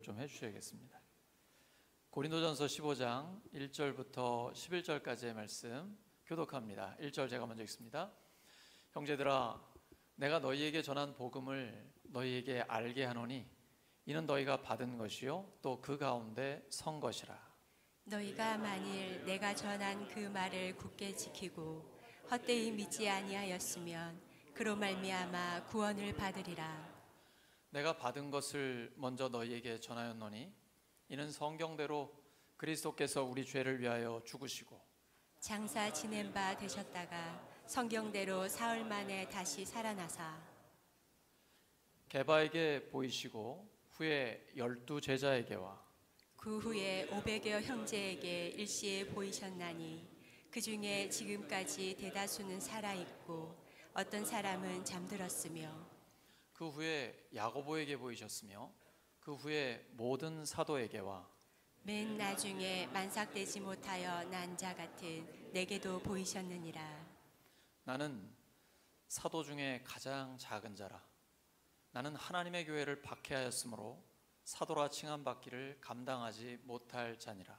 좀 해주셔야겠습니다. 고린도전서 15장 1절부터 11절까지의 말씀 교독합니다. 1절 제가 먼저 읽습니다. 형제들아, 내가 너희에게 전한 복음을 너희에게 알게 하노니 이는 너희가 받은 것이요 또 그 가운데 선 것이라. 너희가 만일 내가 전한 그 말을 굳게 지키고 헛되이 믿지 아니하였으면 그로 말미암아 구원을 받으리라. 내가 받은 것을 먼저 너희에게 전하였노니 이는 성경대로 그리스도께서 우리 죄를 위하여 죽으시고 장사 지낸 바 되셨다가 성경대로 사흘 만에 다시 살아나사 게바에게 보이시고 후에 12 제자에게와 그 후에 500여 형제에게 일시에 보이셨나니 그 중에 지금까지 대다수는 살아있고 어떤 사람은 잠들었으며 그 후에 야고보에게 보이셨으며 그 후에 모든 사도에게와 맨 나중에 만삭되지 못하여 난 자 같은 내게도 보이셨느니라. 나는 사도 중에 가장 작은 자라. 나는 하나님의 교회를 박해하였으므로 사도라 칭함받기를 감당하지 못할 자니라.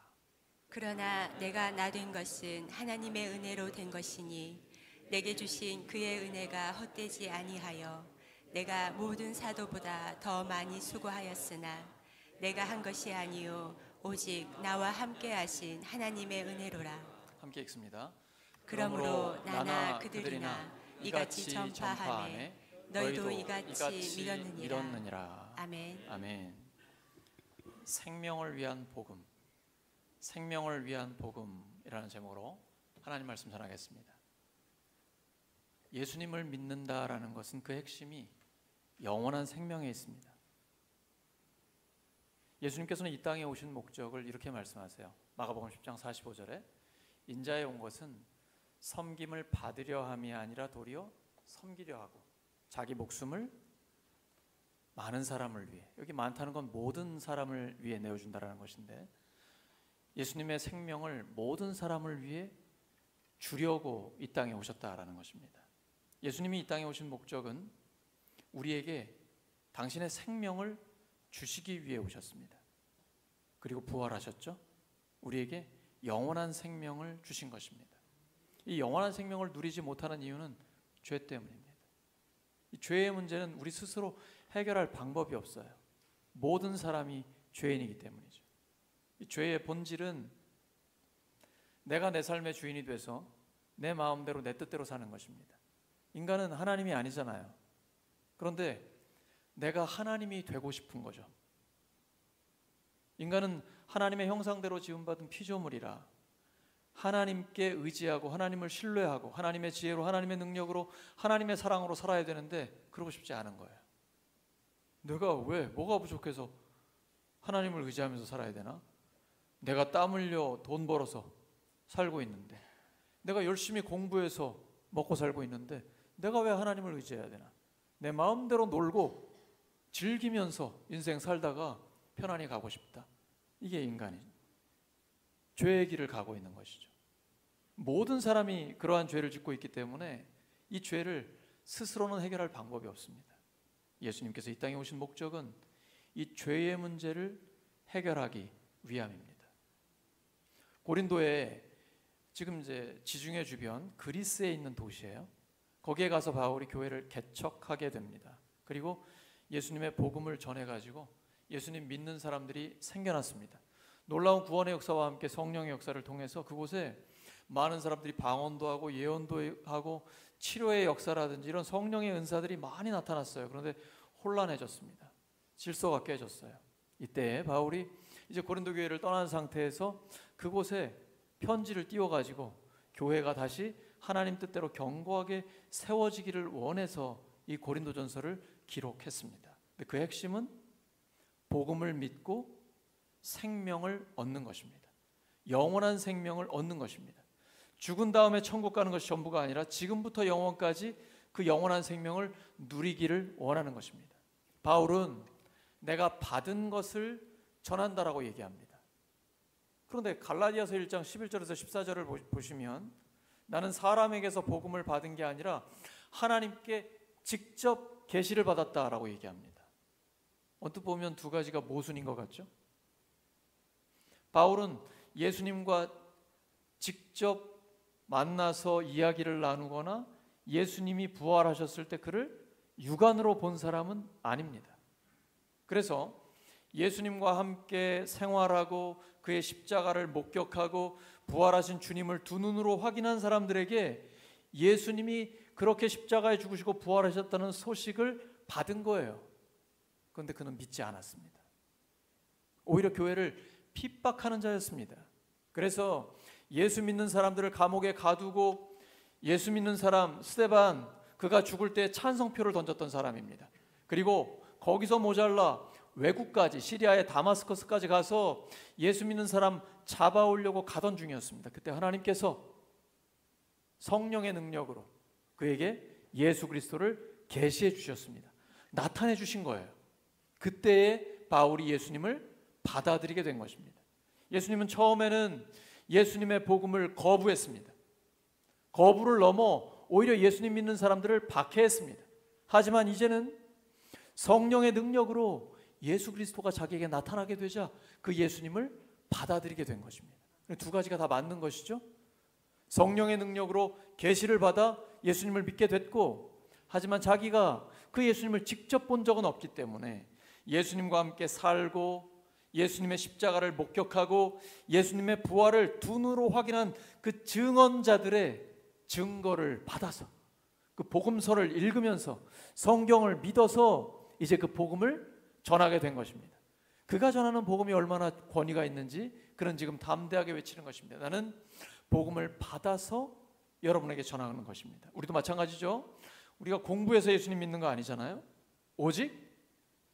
그러나 내가 나 된 것은 하나님의 은혜로 된 것이니 내게 주신 그의 은혜가 헛되지 아니하여 내가 모든 사도보다 더 많이 수고하였으나 내가 한 것이 아니요 오직 나와 함께 하신 하나님의 은혜로라. 함께 읽습니다. 그러므로 나나 그들이나 이같이 전파하매 너희도 이같이 믿었느니라. 아멘. 아멘. 생명을 위한 복음, 생명을 위한 복음이라는 제목으로 하나님 말씀 전하겠습니다. 예수님을 믿는다라는 것은 그 핵심이 영원한 생명에 있습니다. 예수님께서는 이 땅에 오신 목적을 이렇게 말씀하세요. 마가복음 10장 45절에 인자에 온 것은 섬김을 받으려 함이 아니라 도리어 섬기려 하고 자기 목숨을 많은 사람을 위해, 여기 많다는 건 모든 사람을 위해 내어준다는 것인데 예수님의 생명을 모든 사람을 위해 주려고 이 땅에 오셨다라는 것입니다. 예수님이 이 땅에 오신 목적은 우리에게 당신의 생명을 주시기 위해 오셨습니다. 그리고 부활하셨죠. 우리에게 영원한 생명을 주신 것입니다. 이 영원한 생명을 누리지 못하는 이유는 죄 때문입니다. 이 죄의 문제는 우리 스스로 해결할 방법이 없어요. 모든 사람이 죄인이기 때문이죠. 이 죄의 본질은 내가 내 삶의 주인이 돼서 내 마음대로 내 뜻대로 사는 것입니다. 인간은 하나님이 아니잖아요. 그런데 내가 하나님이 되고 싶은 거죠. 인간은 하나님의 형상대로 지음받은 피조물이라 하나님께 의지하고 하나님을 신뢰하고 하나님의 지혜로 하나님의 능력으로 하나님의 사랑으로 살아야 되는데 그러고 싶지 않은 거예요. 내가 왜 뭐가 부족해서 하나님을 의지하면서 살아야 되나? 내가 땀 흘려 돈 벌어서 살고 있는데 내가 열심히 공부해서 먹고 살고 있는데 내가 왜 하나님을 의지해야 되나? 내 마음대로 놀고 즐기면서 인생 살다가 편안히 가고 싶다. 이게 인간이 죄의 길을 가고 있는 것이죠. 모든 사람이 그러한 죄를 짓고 있기 때문에 이 죄를 스스로는 해결할 방법이 없습니다. 예수님께서 이 땅에 오신 목적은 이 죄의 문제를 해결하기 위함입니다. 고린도에 지금 이제 지중해 주변 그리스에 있는 도시예요. 거기에 가서 바울이 교회를 개척하게 됩니다. 그리고 예수님의 복음을 전해가지고 예수님 믿는 사람들이 생겨났습니다. 놀라운 구원의 역사와 함께 성령의 역사를 통해서 그곳에 많은 사람들이 방언도 하고 예언도 하고 치료의 역사라든지 이런 성령의 은사들이 많이 나타났어요. 그런데 혼란해졌습니다. 질서가 깨졌어요. 이때 바울이 이제 고린도 교회를 떠난 상태에서 그곳에 편지를 띄워가지고 교회가 다시 하나님 뜻대로 견고하게 세워지기를 원해서 이 고린도전서를 기록했습니다. 근데 그 핵심은 복음을 믿고 생명을 얻는 것입니다. 영원한 생명을 얻는 것입니다. 죽은 다음에 천국 가는 것이 전부가 아니라 지금부터 영원까지 그 영원한 생명을 누리기를 원하는 것입니다. 바울은 내가 받은 것을 전한다라고 얘기합니다. 그런데 갈라디아서 1장 11절에서 14절을 보시면 나는 사람에게서 복음을 받은 게 아니라 하나님께 직접 계시를 받았다라고 얘기합니다. 언뜻 보면 두 가지가 모순인 것 같죠? 바울은 예수님과 직접 만나서 이야기를 나누거나 예수님이 부활하셨을 때 그를 육안으로 본 사람은 아닙니다. 그래서 예수님과 함께 생활하고 그의 십자가를 목격하고 부활하신 주님을 두 눈으로 확인한 사람들에게 예수님이 그렇게 십자가에 죽으시고 부활하셨다는 소식을 받은 거예요. 그런데 그는 믿지 않았습니다. 오히려 교회를 핍박하는 자였습니다. 그래서 예수 믿는 사람들을 감옥에 가두고 예수 믿는 사람 스데반, 그가 죽을 때 찬성표를 던졌던 사람입니다. 그리고 거기서 모자라 외국까지, 시리아의 다마스커스까지 가서 예수 믿는 사람 잡아오려고 가던 중이었습니다. 그때 하나님께서 성령의 능력으로 그에게 예수 그리스도를 계시해 주셨습니다. 나타내 주신 거예요. 그때에 바울이 예수님을 받아들이게 된 것입니다. 예수님은 처음에는 예수님의 복음을 거부했습니다. 거부를 넘어 오히려 예수님 믿는 사람들을 박해했습니다. 하지만 이제는 성령의 능력으로 예수 그리스도가 자기에게 나타나게 되자 그 예수님을 받아들이게 된 것입니다. 두 가지가 다 맞는 것이죠. 성령의 능력으로 계시를 받아 예수님을 믿게 됐고, 하지만 자기가 그 예수님을 직접 본 적은 없기 때문에 예수님과 함께 살고 예수님의 십자가를 목격하고 예수님의 부활을 두 눈으로 확인한 그 증언자들의 증거를 받아서 그 복음서를 읽으면서 성경을 믿어서 이제 그 복음을 전하게 된 것입니다. 그가 전하는 복음이 얼마나 권위가 있는지 그는 지금 담대하게 외치는 것입니다. 나는 복음을 받아서 여러분에게 전하는 것입니다. 우리도 마찬가지죠. 우리가 공부해서 예수님 믿는 거 아니잖아요. 오직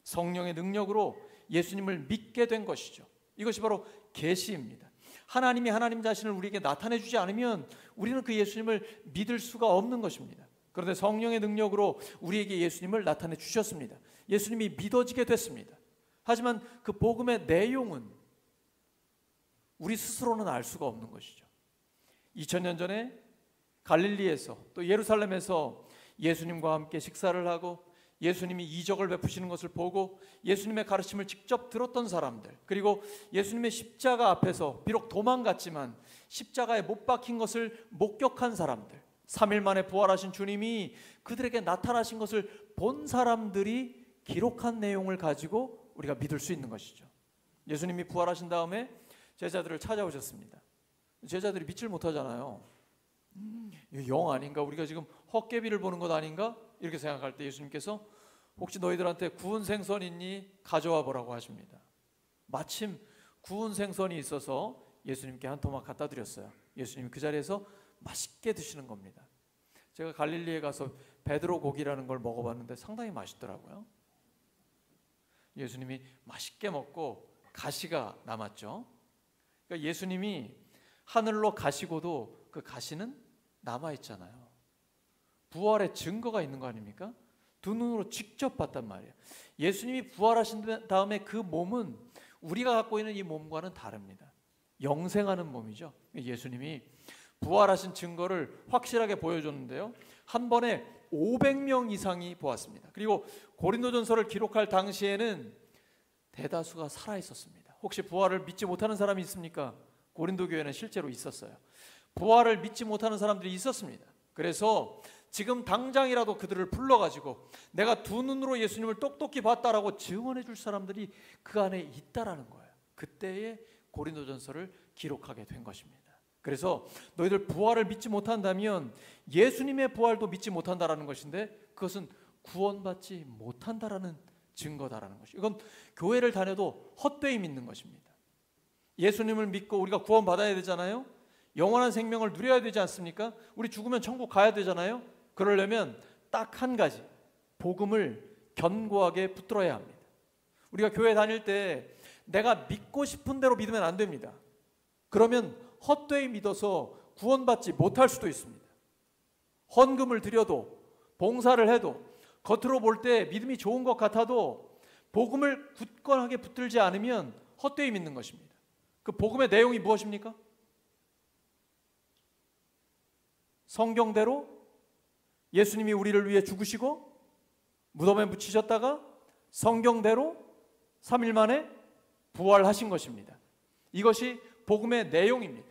성령의 능력으로 예수님을 믿게 된 것이죠. 이것이 바로 계시입니다. 하나님이 하나님 자신을 우리에게 나타내 주지 않으면 우리는 그 예수님을 믿을 수가 없는 것입니다. 그런데 성령의 능력으로 우리에게 예수님을 나타내 주셨습니다. 예수님이 믿어지게 됐습니다. 하지만 그 복음의 내용은 우리 스스로는 알 수가 없는 것이죠. 2000년 전에 갈릴리에서 또 예루살렘에서 예수님과 함께 식사를 하고 예수님이 이적을 베푸시는 것을 보고 예수님의 가르침을 직접 들었던 사람들, 그리고 예수님의 십자가 앞에서 비록 도망갔지만 십자가에 못 박힌 것을 목격한 사람들, 3일 만에 부활하신 주님이 그들에게 나타나신 것을 본 사람들이 기록한 내용을 가지고 우리가 믿을 수 있는 것이죠. 예수님이 부활하신 다음에 제자들을 찾아오셨습니다. 제자들이 믿질 못하잖아요. 영 아닌가? 우리가 지금 헛개비를 보는 것 아닌가? 이렇게 생각할 때 예수님께서 혹시 너희들한테 구운 생선 있니? 가져와 보라고 하십니다. 마침 구운 생선이 있어서 예수님께 한 토막 갖다 드렸어요. 예수님이 그 자리에서 맛있게 드시는 겁니다. 제가 갈릴리에 가서 베드로 고기라는 걸 먹어봤는데 상당히 맛있더라고요. 예수님이 맛있게 먹고 가시가 남았죠. 그러니까 예수님이 하늘로 가시고도 그 가시는 남아있잖아요. 부활의 증거가 있는 거 아닙니까? 두 눈으로 직접 봤단 말이에요. 예수님이 부활하신 다음에 그 몸은 우리가 갖고 있는 이 몸과는 다릅니다. 영생하는 몸이죠. 예수님이 부활하신 증거를 확실하게 보여줬는데요. 한 번에 500명 이상이 보았습니다. 그리고 고린도전서를 기록할 당시에는 대다수가 살아있었습니다. 혹시 부활을 믿지 못하는 사람이 있습니까? 고린도 교회는 실제로 있었어요. 부활을 믿지 못하는 사람들이 있었습니다. 그래서 지금 당장이라도 그들을 불러가지고 내가 두 눈으로 예수님을 똑똑히 봤다라고 증언해 줄 사람들이 그 안에 있다라는 거예요. 그때에 고린도전서를 기록하게 된 것입니다. 그래서 너희들 부활을 믿지 못한다면 예수님의 부활도 믿지 못한다라는 것인데 그것은 구원받지 못한다라는 증거다라는 것이죠. 이건 교회를 다녀도 헛되이 믿는 것입니다. 예수님을 믿고 우리가 구원받아야 되잖아요. 영원한 생명을 누려야 되지 않습니까? 우리 죽으면 천국 가야 되잖아요. 그러려면 딱 한 가지, 복음을 견고하게 붙들어야 합니다. 우리가 교회 다닐 때 내가 믿고 싶은 대로 믿으면 안 됩니다. 그러면 헛되이 믿어서 구원받지 못할 수도 있습니다. 헌금을 드려도 봉사를 해도 겉으로 볼 때 믿음이 좋은 것 같아도 복음을 굳건하게 붙들지 않으면 헛되이 믿는 것입니다. 그 복음의 내용이 무엇입니까? 성경대로 예수님이 우리를 위해 죽으시고 무덤에 묻히셨다가 성경대로 3일 만에 부활하신 것입니다. 이것이 복음의 내용입니다.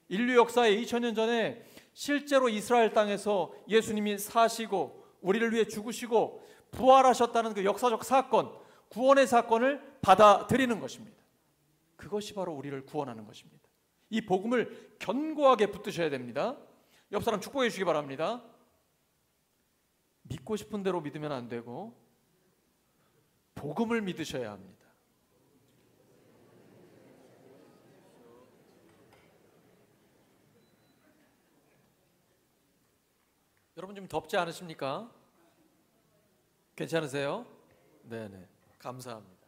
인류 역사에 2000년 전에 실제로 이스라엘 땅에서 예수님이 사시고 우리를 위해 죽으시고 부활하셨다는 그 역사적 사건, 구원의 사건을 받아들이는 것입니다. 그것이 바로 우리를 구원하는 것입니다. 이 복음을 견고하게 붙드셔야 됩니다. 옆 사람 축복해 주시기 바랍니다. 믿고 싶은 대로 믿으면 안 되고 복음을 믿으셔야 합니다. 여러분 좀 덥지 않으십니까? 괜찮으세요? 네네, 감사합니다.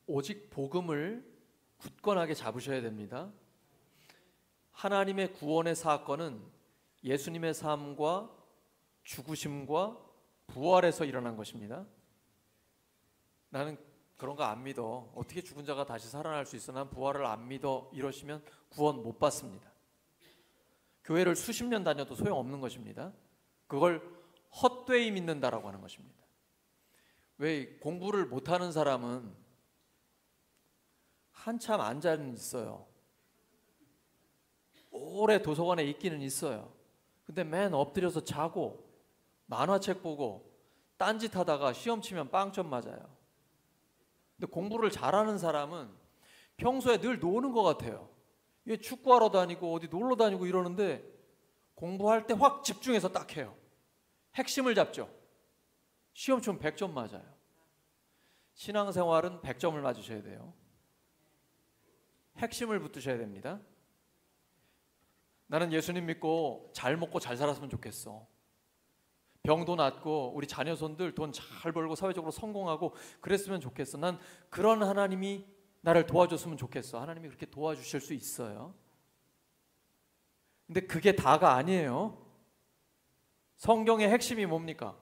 오직 복음을 굳건하게 잡으셔야 됩니다. 하나님의 구원의 사건은 예수님의 삶과 죽으심과 부활에서 일어난 것입니다. 나는 그런 거 안 믿어. 어떻게 죽은 자가 다시 살아날 수 있어? 난 부활을 안 믿어. 이러시면 구원 못 받습니다. 교회를 수십 년 다녀도 소용없는 것입니다. 그걸 헛되이 믿는다라고 하는 것입니다. 왜 공부를 못하는 사람은 한참 앉아 있어요. 오래 도서관에 있기는 있어요. 근데 맨 엎드려서 자고 만화책 보고 딴짓 하다가 시험 치면 빵점 맞아요. 근데 공부를 잘하는 사람은 평소에 늘 노는 것 같아요. 얘 축구하러 다니고 어디 놀러 다니고 이러는데 공부할 때 확 집중해서 딱 해요. 핵심을 잡죠. 시험 치면 100점 맞아요. 신앙생활은 100점을 맞으셔야 돼요. 핵심을 붙드셔야 됩니다. 나는 예수님 믿고 잘 먹고 잘 살았으면 좋겠어. 병도 낫고 우리 자녀손들 돈 잘 벌고 사회적으로 성공하고 그랬으면 좋겠어. 난 그런 하나님이 나를 도와줬으면 좋겠어. 하나님이 그렇게 도와주실 수 있어요. 근데 그게 다가 아니에요. 성경의 핵심이 뭡니까?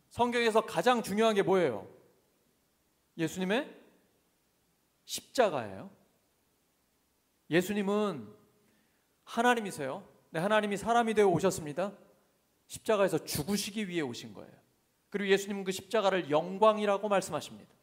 성경에서 가장 중요한 게 뭐예요? 예수님의 십자가예요. 예수님은 하나님이세요. 네, 하나님이 사람이 되어 오셨습니다. 십자가에서 죽으시기 위해 오신 거예요. 그리고 예수님은 그 십자가를 영광이라고 말씀하십니다.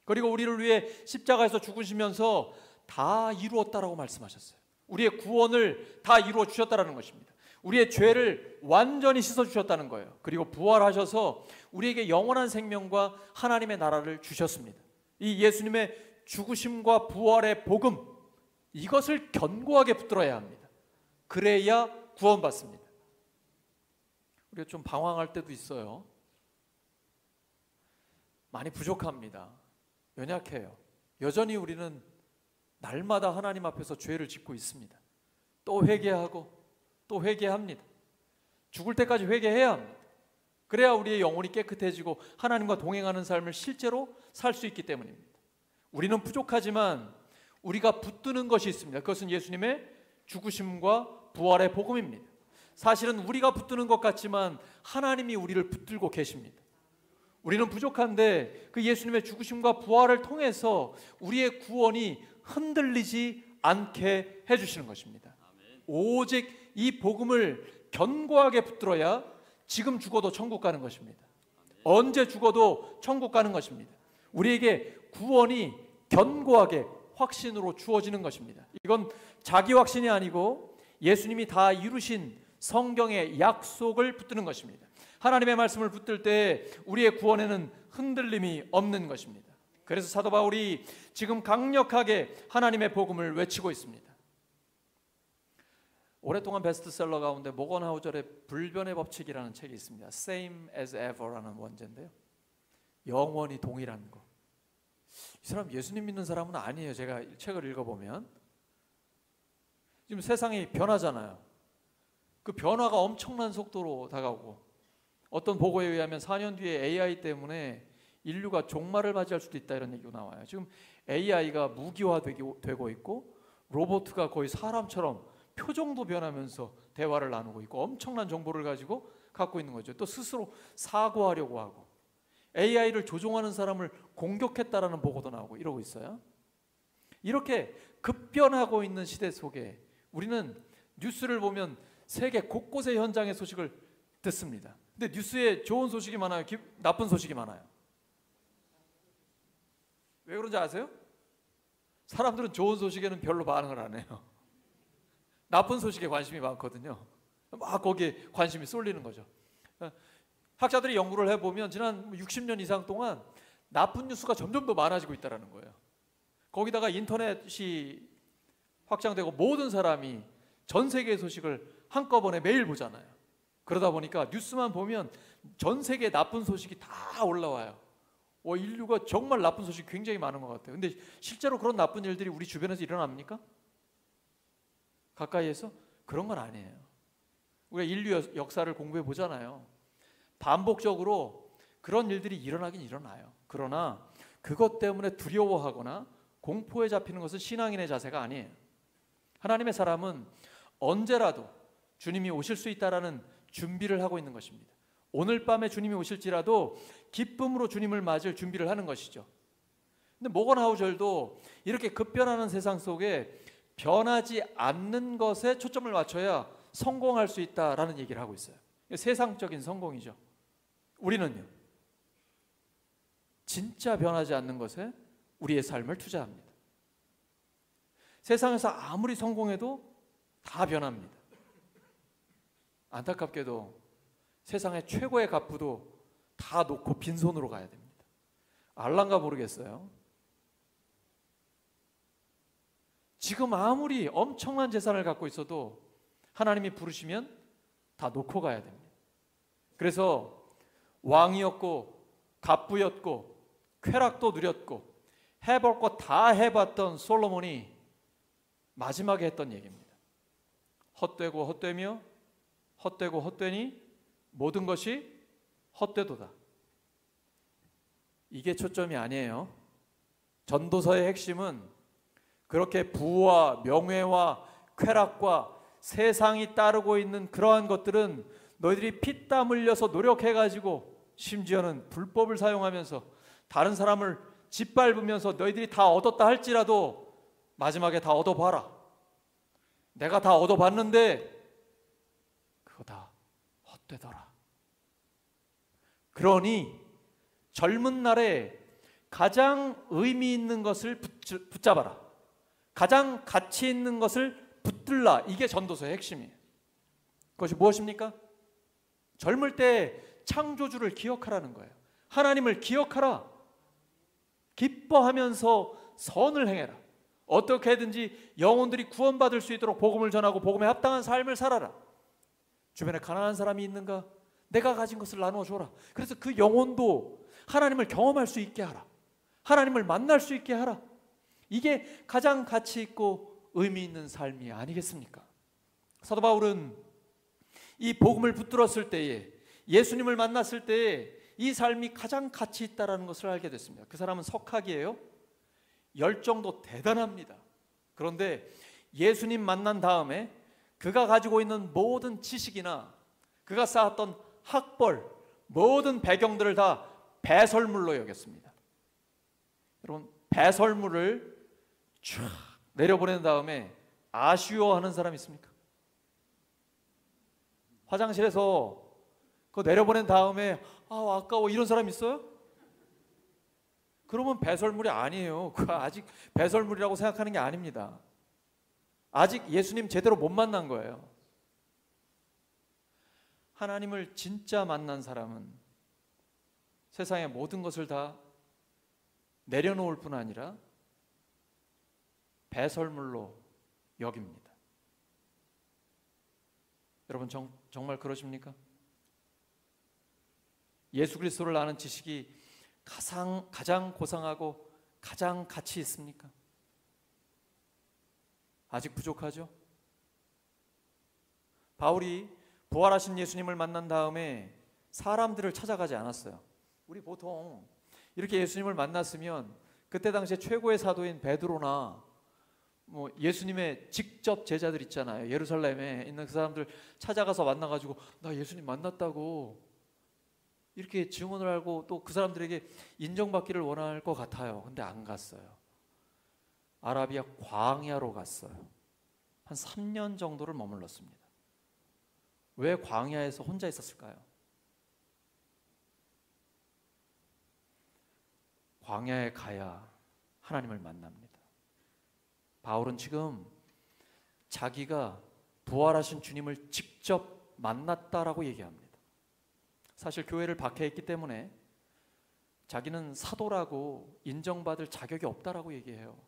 그리고 우리를 위해 십자가에서 죽으시면서 다 이루었다라고 말씀하셨어요. 우리의 구원을 다 이루어 주셨다라는 것입니다. 우리의 죄를 완전히 씻어 주셨다는 거예요. 그리고 부활하셔서 우리에게 영원한 생명과 하나님의 나라를 주셨습니다. 이 예수님의 죽으심과 부활의 복음, 이것을 견고하게 붙들어야 합니다. 그래야 구원받습니다. 우리가 좀 방황할 때도 있어요. 많이 부족합니다. 연약해요. 여전히 우리는 날마다 하나님 앞에서 죄를 짓고 있습니다. 또 회개하고 또 회개합니다. 죽을 때까지 회개해야 합니다. 그래야 우리의 영혼이 깨끗해지고 하나님과 동행하는 삶을 실제로 살 수 있기 때문입니다. 우리는 부족하지만 우리가 붙드는 것이 있습니다. 그것은 예수님의 죽으심과 부활의 복음입니다. 사실은 우리가 붙드는 것 같지만 하나님이 우리를 붙들고 계십니다. 우리는 부족한데 그 예수님의 죽으심과 부활을 통해서 우리의 구원이 흔들리지 않게 해주시는 것입니다. 오직 이 복음을 견고하게 붙들어야 지금 죽어도 천국 가는 것입니다. 언제 죽어도 천국 가는 것입니다. 우리에게 구원이 견고하게 확신으로 주어지는 것입니다. 이건 자기 확신이 아니고 예수님이 다 이루신 성경의 약속을 붙드는 것입니다. 하나님의 말씀을 붙들 때 우리의 구원에는 흔들림이 없는 것입니다. 그래서 사도 바울이 지금 강력하게 하나님의 복음을 외치고 있습니다. 오랫동안 베스트셀러 가운데 모건 하우절의 불변의 법칙이라는 책이 있습니다. Same as ever라는 원제인데요. 영원히 동일한 거. 이 사람 예수님 믿는 사람은 아니에요. 제가 책을 읽어보면 지금 세상이 변하잖아요. 그 변화가 엄청난 속도로 다가오고 어떤 보고에 의하면 4년 뒤에 AI 때문에 인류가 종말을 맞이할 수도 있다 이런 얘기가 나와요. 지금 AI가 무기화되고 있고 로봇가 거의 사람처럼 표정도 변하면서 대화를 나누고 있고 엄청난 정보를 가지고 갖고 있는 거죠. 또 스스로 사고하려고 하고 AI를 조종하는 사람을 공격했다라는 보고도 나오고 이러고 있어요. 이렇게 급변하고 있는 시대 속에 우리는 뉴스를 보면 세계 곳곳의 현장의 소식을 듣습니다. 근데 뉴스에 좋은 소식이 많아요? 나쁜 소식이 많아요? 왜 그런지 아세요? 사람들은 좋은 소식에는 별로 반응을 안 해요. 나쁜 소식에 관심이 많거든요. 막 거기에 관심이 쏠리는 거죠. 학자들이 연구를 해보면 지난 60년 이상 동안 나쁜 뉴스가 점점 더 많아지고 있다는 거예요. 거기다가 인터넷이 확장되고 모든 사람이 전 세계의 소식을 한꺼번에 매일 보잖아요. 그러다 보니까 뉴스만 보면 전 세계 나쁜 소식이 다 올라와요. 인류가 정말 나쁜 소식이 굉장히 많은 것 같아요. 근데 실제로 그런 나쁜 일들이 우리 주변에서 일어납니까? 가까이에서? 그런 건 아니에요. 우리가 인류 역사를 공부해 보잖아요. 반복적으로 그런 일들이 일어나긴 일어나요. 그러나 그것 때문에 두려워하거나 공포에 잡히는 것은 신앙인의 자세가 아니에요. 하나님의 사람은 언제라도 주님이 오실 수 있다라는 준비를 하고 있는 것입니다. 오늘 밤에 주님이 오실지라도 기쁨으로 주님을 맞을 준비를 하는 것이죠. 근데 모건 하우절도 이렇게 급변하는 세상 속에 변하지 않는 것에 초점을 맞춰야 성공할 수 있다라는 얘기를 하고 있어요. 세상적인 성공이죠. 우리는요, 진짜 변하지 않는 것에 우리의 삶을 투자합니다. 세상에서 아무리 성공해도 다 변합니다. 안타깝게도 세상의 최고의 갑부도 다 놓고 빈손으로 가야 됩니다. 알란가 모르겠어요. 지금 아무리 엄청난 재산을 갖고 있어도 하나님이 부르시면 다 놓고 가야 됩니다. 그래서 왕이었고 갑부였고 쾌락도 누렸고 해볼 것 다 해봤던 솔로몬이 마지막에 했던 얘기입니다. 헛되고 헛되며 헛되고 헛되니 모든 것이 헛되도다. 이게 초점이 아니에요. 전도서의 핵심은 그렇게 부와 명예와 쾌락과 세상이 따르고 있는 그러한 것들은 너희들이 피땀 흘려서 노력해가지고 심지어는 불법을 사용하면서 다른 사람을 짓밟으면서 너희들이 다 얻었다 할지라도 마지막에 다 얻어봐라. 내가 다 얻어봤는데 그거 다 헛되더라. 그러니 젊은 날에 가장 의미 있는 것을 붙잡아라. 가장 가치 있는 것을 붙들라. 이게 전도서의 핵심이에요. 그것이 무엇입니까? 젊을 때 창조주를 기억하라는 거예요. 하나님을 기억하라. 기뻐하면서 선을 행해라. 어떻게든지 영혼들이 구원받을 수 있도록 복음을 전하고 복음에 합당한 삶을 살아라. 주변에 가난한 사람이 있는가? 내가 가진 것을 나눠줘라. 그래서 그 영혼도 하나님을 경험할 수 있게 하라. 하나님을 만날 수 있게 하라. 이게 가장 가치 있고 의미 있는 삶이 아니겠습니까? 사도 바울은 이 복음을 붙들었을 때에, 예수님을 만났을 때에 이 삶이 가장 가치 있다는 것을 알게 됐습니다. 그 사람은 석학이에요. 열정도 대단합니다. 그런데 예수님 만난 다음에 그가 가지고 있는 모든 지식이나 그가 쌓았던 학벌, 모든 배경들을 다 배설물로 여겼습니다. 여러분, 배설물을 쫙 내려보낸 다음에 아쉬워하는 사람 있습니까? 화장실에서 그거 내려보낸 다음에 아까워 이런 사람 있어요? 그러면 배설물이 아니에요. 그거 아직 배설물이라고 생각하는 게 아닙니다. 아직 예수님 제대로 못 만난 거예요. 하나님을 진짜 만난 사람은 세상의 모든 것을 다 내려놓을 뿐 아니라 배설물로 여깁니다. 여러분 정말 그러십니까? 예수 그리스도를 아는 지식이 가장 고상하고 가장 가치 있습니까? 아직 부족하죠? 바울이 부활하신 예수님을 만난 다음에 사람들을 찾아가지 않았어요. 우리 보통 이렇게 예수님을 만났으면 그때 당시에 최고의 사도인 베드로나 예수님의 직접 제자들 있잖아요. 예루살렘에 있는 그 사람들 찾아가서 만나가지고 나 예수님 만났다고 이렇게 증언을 하고 또 그 사람들에게 인정받기를 원할 것 같아요. 근데 안 갔어요. 아라비아 광야로 갔어요. 한 3년 정도를 머물렀습니다. 왜 광야에서 혼자 있었을까요? 광야에 가야 하나님을 만납니다. 바울은 지금 자기가 부활하신 주님을 직접 만났다라고 얘기합니다. 사실 교회를 박해했기 때문에 자기는 사도라고 인정받을 자격이 없다라고 얘기해요.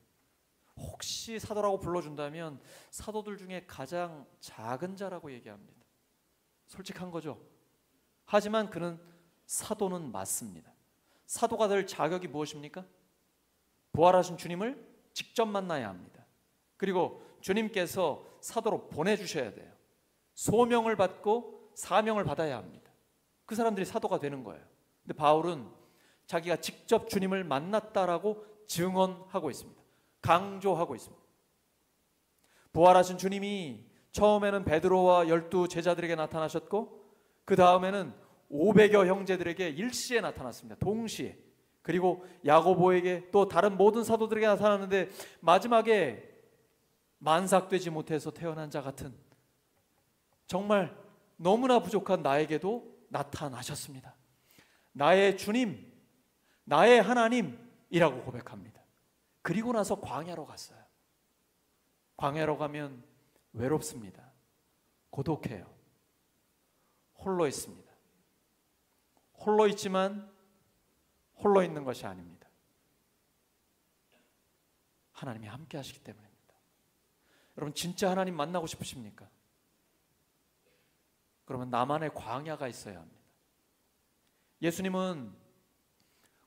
혹시 사도라고 불러준다면 사도들 중에 가장 작은 자라고 얘기합니다. 솔직한 거죠. 하지만 그는 사도는 맞습니다. 사도가 될 자격이 무엇입니까? 부활하신 주님을 직접 만나야 합니다. 그리고 주님께서 사도로 보내주셔야 돼요. 소명을 받고 사명을 받아야 합니다. 그 사람들이 사도가 되는 거예요. 근데 바울은 자기가 직접 주님을 만났다라고 증언하고 있습니다. 강조하고 있습니다. 부활하신 주님이 처음에는 베드로와 12 제자들에게 나타나셨고 그 다음에는 500여 형제들에게 일시에 나타났습니다. 동시에. 그리고 야고보에게 또 다른 모든 사도들에게 나타났는데 마지막에 만삭되지 못해서 태어난 자 같은 정말 너무나 부족한 나에게도 나타나셨습니다. 나의 주님, 나의 하나님이라고 고백합니다. 그리고 나서 광야로 갔어요. 광야로 가면 외롭습니다. 고독해요. 홀로 있습니다. 홀로 있지만 홀로 있는 것이 아닙니다. 하나님이 함께 하시기 때문입니다. 여러분 진짜 하나님 만나고 싶으십니까? 그러면 나만의 광야가 있어야 합니다. 예수님은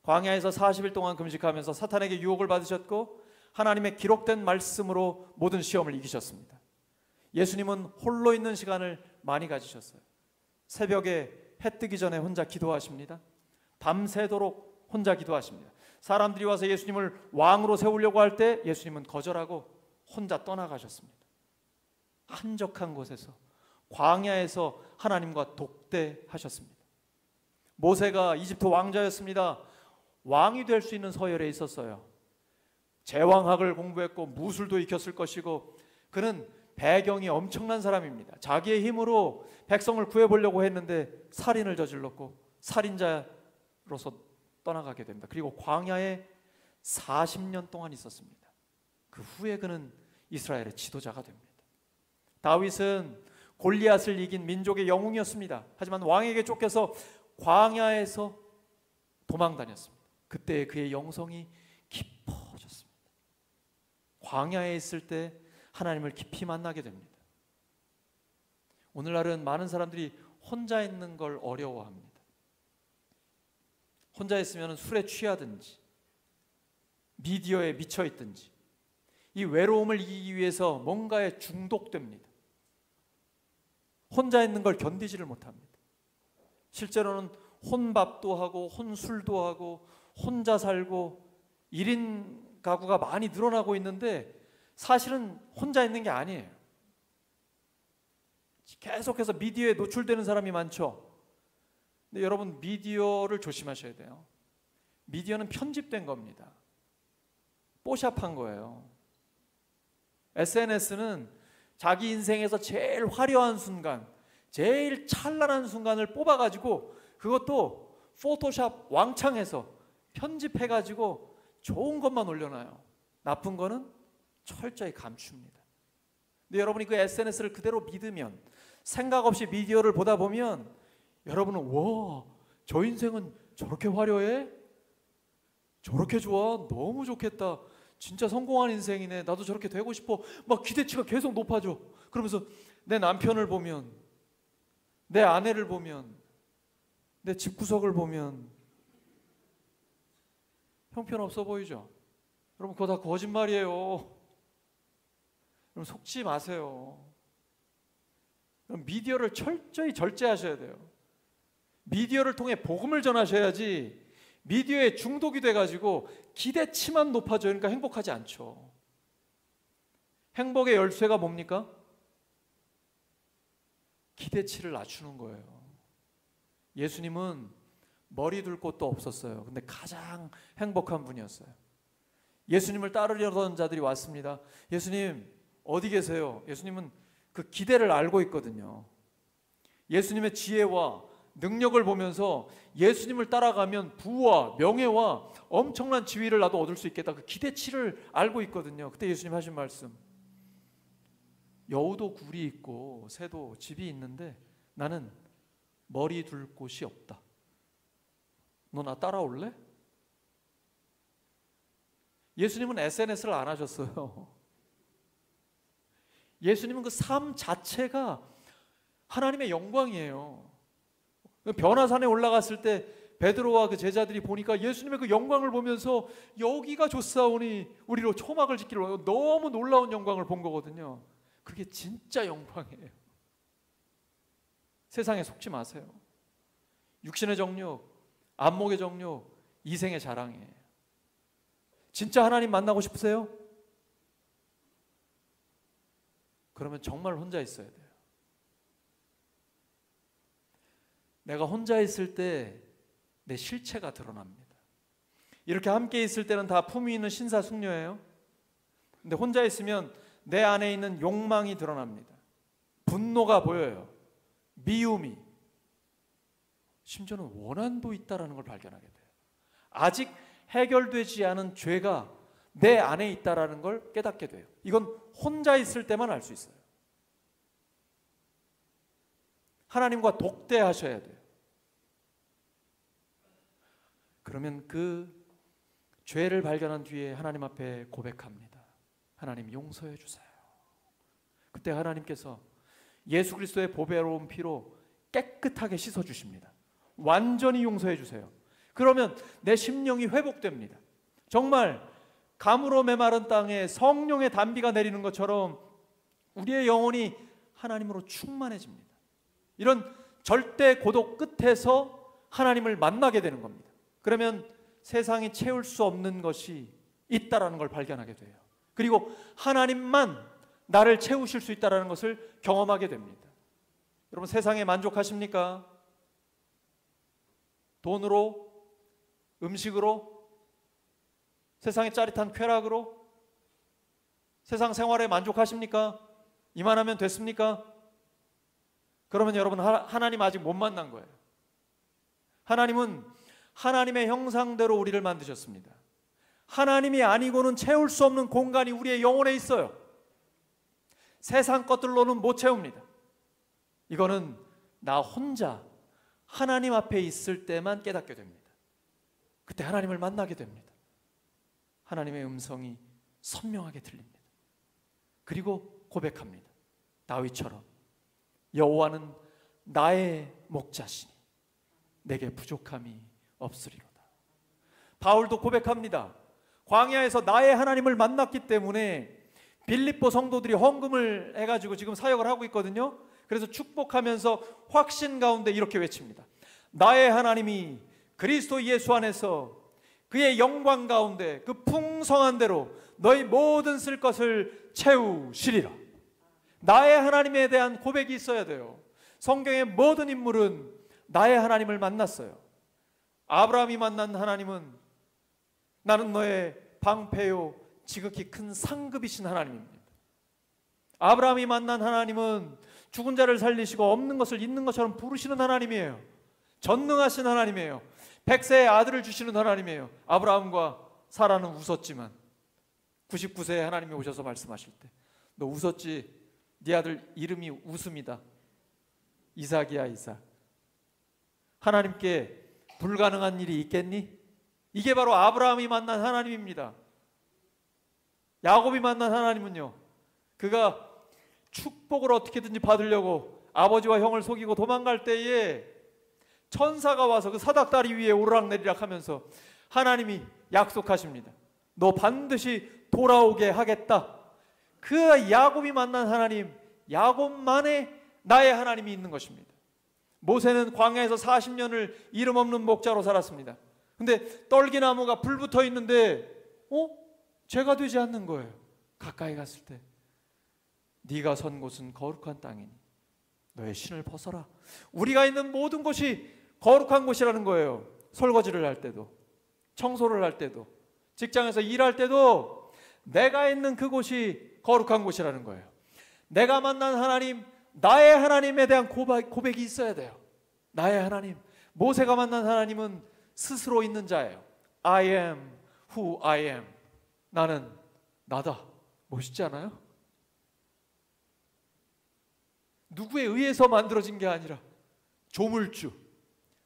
광야에서 40일 동안 금식하면서 사탄에게 유혹을 받으셨고 하나님의 기록된 말씀으로 모든 시험을 이기셨습니다. 예수님은 홀로 있는 시간을 많이 가지셨어요. 새벽에 해 뜨기 전에 혼자 기도하십니다. 밤새도록 혼자 기도하십니다. 사람들이 와서 예수님을 왕으로 세우려고 할 때 예수님은 거절하고 혼자 떠나가셨습니다. 한적한 곳에서 광야에서 하나님과 독대하셨습니다. 모세가 이집트 왕자였습니다. 왕이 될 수 있는 서열에 있었어요. 제왕학을 공부했고 무술도 익혔을 것이고 그는 배경이 엄청난 사람입니다. 자기의 힘으로 백성을 구해보려고 했는데 살인을 저질렀고 살인자로서 떠나가게 됩니다. 그리고 광야에 40년 동안 있었습니다. 그 후에 그는 이스라엘의 지도자가 됩니다. 다윗은 골리앗을 이긴 민족의 영웅이었습니다. 하지만 왕에게 쫓겨서 광야에서 도망 다녔습니다. 그때 그의 영성이 깊어졌습니다. 광야에 있을 때 하나님을 깊이 만나게 됩니다. 오늘날은 많은 사람들이 혼자 있는 걸 어려워합니다. 혼자 있으면 술에 취하든지 미디어에 미쳐 있든지 이 외로움을 이기기 위해서 뭔가에 중독됩니다. 혼자 있는 걸 견디지를 못합니다. 실제로는 혼밥도 하고 혼술도 하고 혼자 살고 1인 가구가 많이 늘어나고 있는데 사실은 혼자 있는 게 아니에요. 계속해서 미디어에 노출되는 사람이 많죠. 근데 여러분 미디어를 조심하셔야 돼요. 미디어는 편집된 겁니다. 뽀샵한 거예요. SNS는 자기 인생에서 제일 화려한 순간, 제일 찬란한 순간을 뽑아가지고 그것도 포토샵 왕창해서 편집해가지고 좋은 것만 올려놔요. 나쁜 거는 철저히 감춥니다. 근데 여러분이 그 SNS를 그대로 믿으면 생각 없이 미디어를 보다 보면 여러분은 와, 저 인생은 저렇게 화려해? 저렇게 좋아? 너무 좋겠다. 진짜 성공한 인생이네. 나도 저렇게 되고 싶어. 막 기대치가 계속 높아져. 그러면서 내 남편을 보면, 내 아내를 보면, 내 집구석을 보면 형편없어 보이죠? 여러분 그거 다 거짓말이에요. 여러분 속지 마세요. 여러분 미디어를 철저히 절제하셔야 돼요. 미디어를 통해 복음을 전하셔야지 미디어에 중독이 돼가지고 기대치만 높아져요. 그러니까 행복하지 않죠. 행복의 열쇠가 뭡니까? 기대치를 낮추는 거예요. 예수님은 머리 둘 곳도 없었어요. 근데 가장 행복한 분이었어요. 예수님을 따르려던 자들이 왔습니다. 예수님 어디 계세요? 예수님은 그 기대를 알고 있거든요. 예수님의 지혜와 능력을 보면서 예수님을 따라가면 부와 명예와 엄청난 지위를 나도 얻을 수 있겠다, 그 기대치를 알고 있거든요. 그때 예수님 하신 말씀, 여우도 굴이 있고 새도 집이 있는데 나는 머리 둘 곳이 없다. 너 나 따라올래? 예수님은 SNS를 안 하셨어요. 예수님은 그 삶 자체가 하나님의 영광이에요. 변화산에 올라갔을 때 베드로와 그 제자들이 보니까 예수님의 그 영광을 보면서 여기가 좋사오니 우리로 초막을 짓기로, 너무 놀라운 영광을 본 거거든요. 그게 진짜 영광이에요. 세상에 속지 마세요. 육신의 정욕, 안목의 정욕, 이생의 자랑이에요. 진짜 하나님 만나고 싶으세요? 그러면 정말 혼자 있어야 돼요. 내가 혼자 있을 때 내 실체가 드러납니다. 이렇게 함께 있을 때는 다 품위 있는 신사숙녀예요. 근데 혼자 있으면 내 안에 있는 욕망이 드러납니다. 분노가 보여요. 미움이, 심지어는 원한도 있다는 걸 발견하게 돼요. 아직 해결되지 않은 죄가 내 안에 있다는 걸 깨닫게 돼요. 이건 혼자 있을 때만 알 수 있어요. 하나님과 독대하셔야 돼요. 그러면 그 죄를 발견한 뒤에 하나님 앞에 고백합니다. 하나님 용서해 주세요. 그때 하나님께서 예수 그리스도의 보배로운 피로 깨끗하게 씻어 주십니다. 완전히 용서해 주세요. 그러면 내 심령이 회복됩니다. 정말 가무로 메마른 땅에 성령의 단비가 내리는 것처럼 우리의 영혼이 하나님으로 충만해집니다. 이런 절대 고독 끝에서 하나님을 만나게 되는 겁니다. 그러면 세상이 채울 수 없는 것이 있다라는 걸 발견하게 돼요. 그리고 하나님만 나를 채우실 수 있다라는 것을 경험하게 됩니다. 여러분, 세상에 만족하십니까? 돈으로, 음식으로, 세상의 짜릿한 쾌락으로, 세상 생활에 만족하십니까? 이만하면 됐습니까? 그러면 여러분, 하나님 아직 못 만난 거예요. 하나님은 하나님의 형상대로 우리를 만드셨습니다. 하나님이 아니고는 채울 수 없는 공간이 우리의 영혼에 있어요. 세상 것들로는 못 채웁니다. 이거는 나 혼자 하나님 앞에 있을 때만 깨닫게 됩니다. 그때 하나님을 만나게 됩니다. 하나님의 음성이 선명하게 들립니다. 그리고 고백합니다. 다윗처럼 여호와는 나의 목자시니 내게 부족함이 없으리로다. 바울도 고백합니다. 광야에서 나의 하나님을 만났기 때문에 빌립보 성도들이 헌금을 해가지고 지금 사역을 하고 있거든요. 그래서 축복하면서 확신 가운데 이렇게 외칩니다. 나의 하나님이 그리스도 예수 안에서 그의 영광 가운데 그 풍성한 대로 너희 모든 쓸 것을 채우시리라. 나의 하나님에 대한 고백이 있어야 돼요. 성경의 모든 인물은 나의 하나님을 만났어요. 아브라함이 만난 하나님은 나는 너의 방패요 지극히 큰 상급이신 하나님입니다. 아브라함이 만난 하나님은 죽은 자를 살리시고 없는 것을 있는 것처럼 부르시는 하나님이에요. 전능하신 하나님이에요. 100세의 아들을 주시는 하나님이에요. 아브라함과 사라는 웃었지만 99세에 하나님이 오셔서 말씀하실 때 너 웃었지? 네 아들 이름이 웃음이다. 이삭이야, 이삭. 하나님께 불가능한 일이 있겠니? 이게 바로 아브라함이 만난 하나님입니다. 야곱이 만난 하나님은요, 그가 축복을 어떻게든지 받으려고 아버지와 형을 속이고 도망갈 때에 천사가 와서 그 사닥다리 위에 오르락내리락 하면서 하나님이 약속하십니다. 너 반드시 돌아오게 하겠다. 그 야곱이 만난 하나님, 야곱만의 나의 하나님이 있는 것입니다. 모세는 광야에서 40년을 이름 없는 목자로 살았습니다. 근데 떨기나무가 불 붙어 있는데 죄가 되지 않는 거예요. 가까이 갔을 때 네가 선 곳은 거룩한 땅이니 너의 신을 벗어라. 우리가 있는 모든 곳이 거룩한 곳이라는 거예요. 설거지를 할 때도, 청소를 할 때도, 직장에서 일할 때도 내가 있는 그곳이 거룩한 곳이라는 거예요. 내가 만난 하나님, 나의 하나님에 대한 고백이 있어야 돼요. 나의 하나님. 모세가 만난 하나님은 스스로 있는 자예요. I am who I am. 나는 나다. 멋있지 않아요? 누구에 의해서 만들어진 게 아니라 조물주,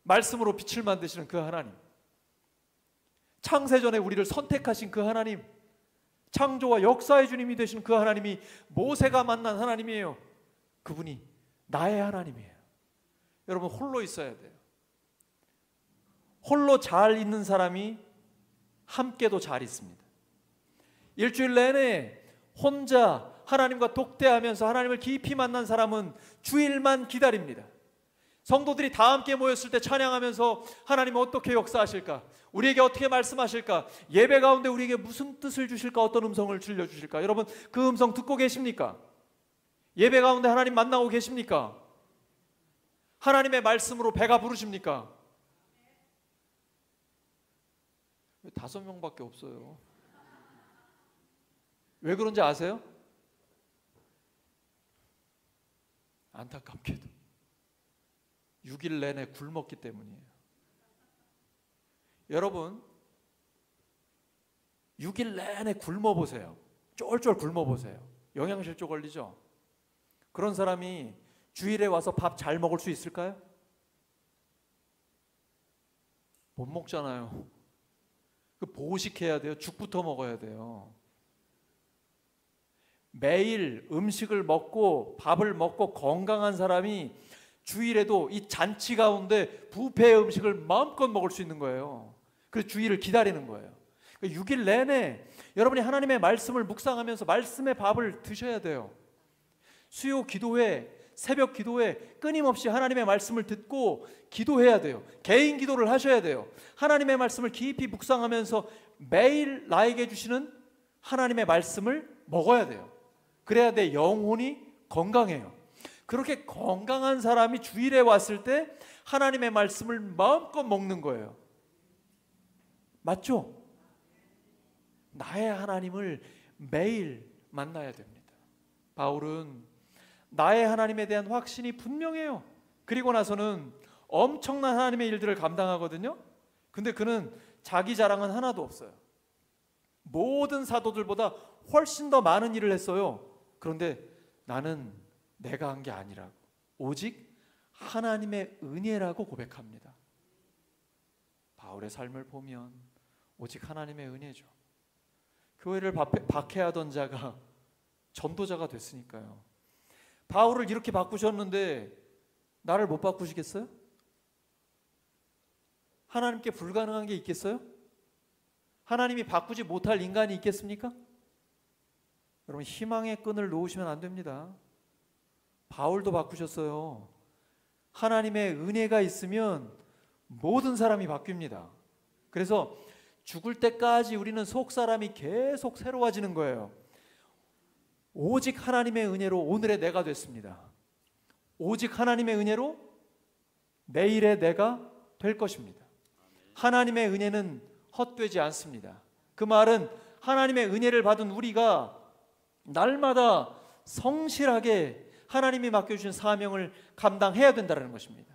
말씀으로 빛을 만드시는 그 하나님, 창세전에 우리를 선택하신 그 하나님, 창조와 역사의 주님이 되신 그 하나님이 모세가 만난 하나님이에요. 그분이 나의 하나님이에요. 여러분, 홀로 있어야 돼요. 홀로 잘 있는 사람이 함께도 잘 있습니다. 일주일 내내 혼자 하나님과 독대하면서 하나님을 깊이 만난 사람은 주일만 기다립니다. 성도들이 다 함께 모였을 때 찬양하면서 하나님 어떻게 역사하실까? 우리에게 어떻게 말씀하실까? 예배 가운데 우리에게 무슨 뜻을 주실까? 어떤 음성을 들려주실까? 여러분, 그 음성 듣고 계십니까? 예배 가운데 하나님 만나고 계십니까? 하나님의 말씀으로 배가 부르십니까? 왜 5명밖에 없어요? 왜 그런지 아세요? 안타깝게도 6일 내내 굶었기 때문이에요. 여러분, 6일 내내 굶어보세요. 쫄쫄 굶어보세요. 영양실조 걸리죠? 그런 사람이 주일에 와서 밥 잘 먹을 수 있을까요? 못 먹잖아요. 그 보식해야 돼요. 죽부터 먹어야 돼요. 매일 음식을 먹고 밥을 먹고 건강한 사람이 주일에도 이 잔치 가운데 뷔페 음식을 마음껏 먹을 수 있는 거예요. 그래서 주일을 기다리는 거예요. 6일 내내 여러분이 하나님의 말씀을 묵상하면서 말씀의 밥을 드셔야 돼요. 수요 기도회, 새벽 기도회 끊임없이 하나님의 말씀을 듣고 기도해야 돼요. 개인 기도를 하셔야 돼요. 하나님의 말씀을 깊이 묵상하면서 매일 나에게 주시는 하나님의 말씀을 먹어야 돼요. 그래야 내 영혼이 건강해요. 그렇게 건강한 사람이 주일에 왔을 때 하나님의 말씀을 마음껏 먹는 거예요. 맞죠? 나의 하나님을 매일 만나야 됩니다. 바울은 나의 하나님에 대한 확신이 분명해요. 그리고 나서는 엄청난 하나님의 일들을 감당하거든요. 근데 그는 자기 자랑은 하나도 없어요. 모든 사도들보다 훨씬 더 많은 일을 했어요. 그런데 나는 내가 한 게 아니라고, 오직 하나님의 은혜라고 고백합니다. 바울의 삶을 보면 오직 하나님의 은혜죠. 교회를 박해하던 자가 전도자가 됐으니까요. 바울을 이렇게 바꾸셨는데 나를 못 바꾸시겠어요? 하나님께 불가능한 게 있겠어요? 하나님이 바꾸지 못할 인간이 있겠습니까? 여러분, 희망의 끈을 놓으시면 안 됩니다. 바울도 바꾸셨어요. 하나님의 은혜가 있으면 모든 사람이 바뀝니다. 그래서 죽을 때까지 우리는 속사람이 계속 새로워지는 거예요. 오직 하나님의 은혜로 오늘의 내가 됐습니다. 오직 하나님의 은혜로 내일의 내가 될 것입니다. 하나님의 은혜는 헛되지 않습니다. 그 말은 하나님의 은혜를 받은 우리가 날마다 성실하게 하나님이 맡겨주신 사명을 감당해야 된다는 것입니다.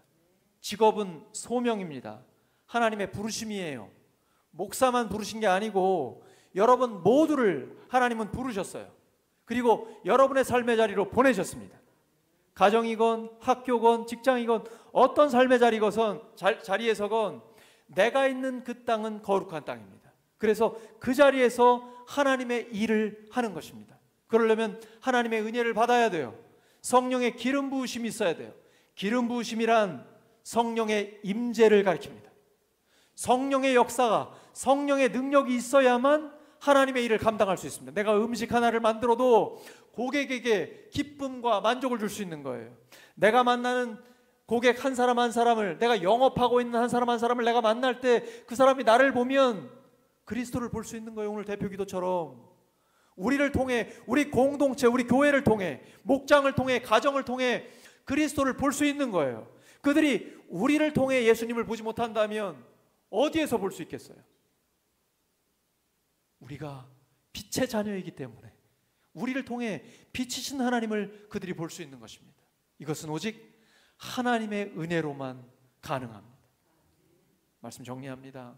직업은 소명입니다. 하나님의 부르심이에요. 목사만 부르신 게 아니고 여러분 모두를 하나님은 부르셨어요. 그리고 여러분의 삶의 자리로 보내셨습니다. 가정이건 학교건 직장이건 어떤 삶의 자리에서건 내가 있는 그 땅은 거룩한 땅입니다. 그래서 그 자리에서 하나님의 일을 하는 것입니다. 그러려면 하나님의 은혜를 받아야 돼요. 성령의 기름 부으심이 있어야 돼요. 기름 부으심이란 성령의 임재를 가리킵니다. 성령의 역사가, 성령의 능력이 있어야만 하나님의 일을 감당할 수 있습니다. 내가 음식 하나를 만들어도 고객에게 기쁨과 만족을 줄 수 있는 거예요. 내가 만나는 고객 한 사람 한 사람을, 내가 영업하고 있는 한 사람 한 사람을 내가 만날 때 그 사람이 나를 보면 그리스도를 볼 수 있는 거예요. 오늘 대표 기도처럼 우리를 통해, 우리 공동체, 우리 교회를 통해, 목장을 통해, 가정을 통해 그리스도를 볼 수 있는 거예요. 그들이 우리를 통해 예수님을 보지 못한다면 어디에서 볼 수 있겠어요? 우리가 빛의 자녀이기 때문에 우리를 통해 빛이신 하나님을 그들이 볼 수 있는 것입니다. 이것은 오직 하나님의 은혜로만 가능합니다. 말씀 정리합니다.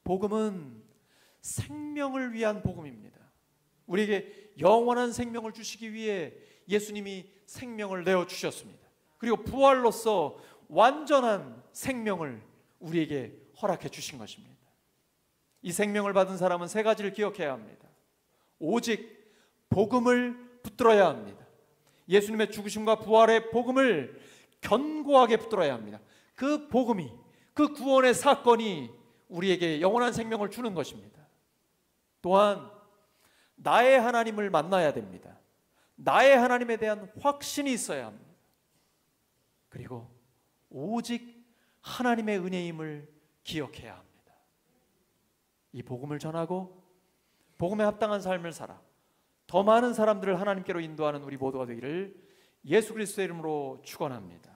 복음은 생명을 위한 복음입니다. 우리에게 영원한 생명을 주시기 위해 예수님이 생명을 내어주셨습니다. 그리고 부활로서 완전한 생명을 우리에게 허락해 주신 것입니다. 이 생명을 받은 사람은 세 가지를 기억해야 합니다. 오직 복음을 붙들어야 합니다. 예수님의 죽으심과 부활의 복음을 견고하게 붙들어야 합니다. 그 복음이, 그 구원의 사건이 우리에게 영원한 생명을 주는 것입니다. 또한 나의 하나님을 만나야 됩니다. 나의 하나님에 대한 확신이 있어야 합니다. 그리고 오직 하나님의 은혜임을 기억해야 합니다. 이 복음을 전하고 복음에 합당한 삶을 살아 더 많은 사람들을 하나님께로 인도하는 우리 모두가 되기를 예수 그리스도의 이름으로 축원합니다.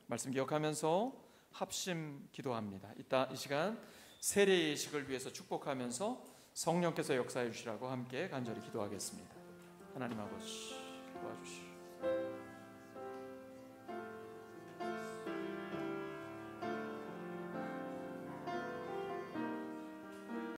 말씀 기억하면서 합심 기도합니다. 이따 이 시간 세례 예식을 위해서 축복하면서 성령께서 역사해 주시라고 함께 간절히 기도하겠습니다. 하나님 아버지 도와주시오.